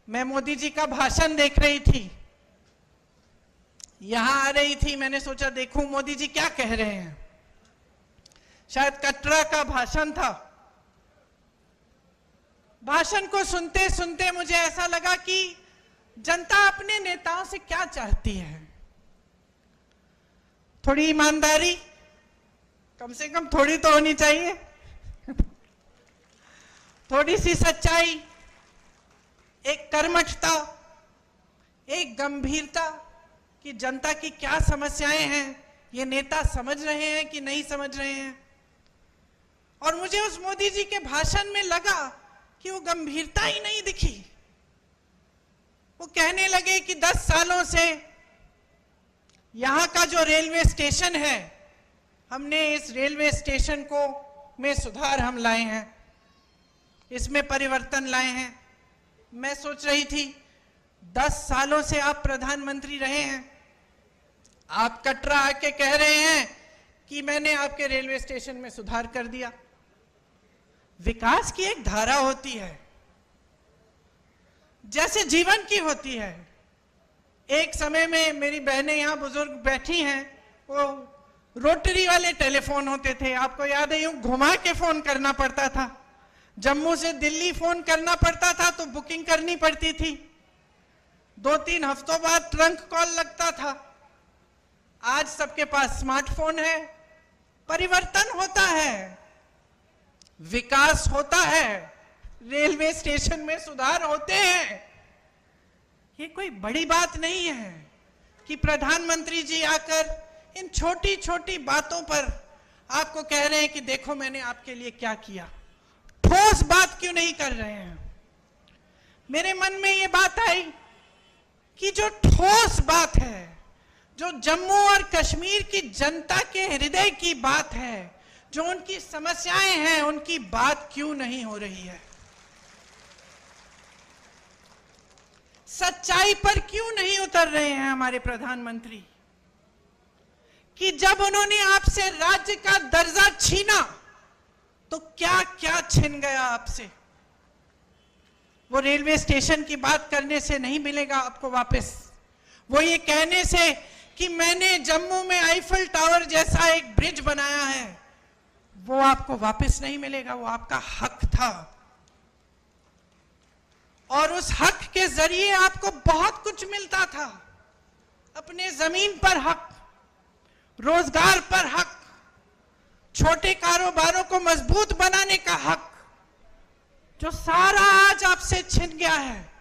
मैं मोदी जी का भाषण देख रही थी, यहां आ रही थी, मैंने सोचा देखूं मोदी जी क्या कह रहे हैं। शायद कटरा का भाषण था। भाषण को सुनते सुनते मुझे ऐसा लगा कि जनता अपने नेताओं से क्या चाहती है। थोड़ी ईमानदारी, कम से कम थोड़ी तो होनी चाहिए, थोड़ी सी सच्चाई, एक कर्मठता, एक गंभीरता कि जनता की क्या समस्याएं हैं, ये नेता समझ रहे हैं कि नहीं समझ रहे हैं। और मुझे उस मोदी जी के भाषण में लगा कि वो गंभीरता ही नहीं दिखी। वो कहने लगे कि 10 सालों से यहाँ का जो रेलवे स्टेशन है, हमने इस रेलवे स्टेशन को में सुधार हम लाए हैं, इसमें परिवर्तन लाए हैं। मैं सोच रही थी 10 सालों से आप प्रधानमंत्री रहे हैं, आप कटरा आके कह रहे हैं कि मैंने आपके रेलवे स्टेशन में सुधार कर दिया। विकास की एक धारा होती है, जैसे जीवन की होती है। एक समय में मेरी बहनें यहाँ बुजुर्ग बैठी हैं, वो रोटरी वाले टेलीफोन होते थे, आपको याद है, यूं घुमा के फोन करना पड़ता था। जम्मू से दिल्ली फोन करना पड़ता था तो बुकिंग करनी पड़ती थी, 2-3 हफ्तों बाद ट्रंक कॉल लगता था। आज सबके पास स्मार्टफोन है। परिवर्तन होता है, विकास होता है, रेलवे स्टेशन में सुधार होते हैं। ये कोई बड़ी बात नहीं है कि प्रधानमंत्री जी आकर इन छोटी छोटी बातों पर आपको कह रहे हैं कि देखो मैंने आपके लिए क्या किया। ठोस बात क्यों नहीं कर रहे हैं? मेरे मन में ये बात आई कि जो ठोस बात है, जो जम्मू और कश्मीर की जनता के हृदय की बात है, जो उनकी समस्याएं हैं, उनकी बात क्यों नहीं हो रही है? सच्चाई पर क्यों नहीं उतर रहे हैं हमारे प्रधानमंत्री? कि जब उन्होंने आपसे राज्य का दर्जा छीना तो क्या क्या छिन गया आपसे। वो रेलवे स्टेशन की बात करने से नहीं मिलेगा आपको वापस। वो ये कहने से कि मैंने जम्मू में आईफल टावर जैसा एक ब्रिज बनाया है, वो आपको वापस नहीं मिलेगा। वो आपका हक था और उस हक के जरिए आपको बहुत कुछ मिलता था। अपने जमीन पर हक, रोजगार पर हक, छोटे कारोबारों को मजबूत बनाने का हक, जो सारा आज आपसे छिन गया है।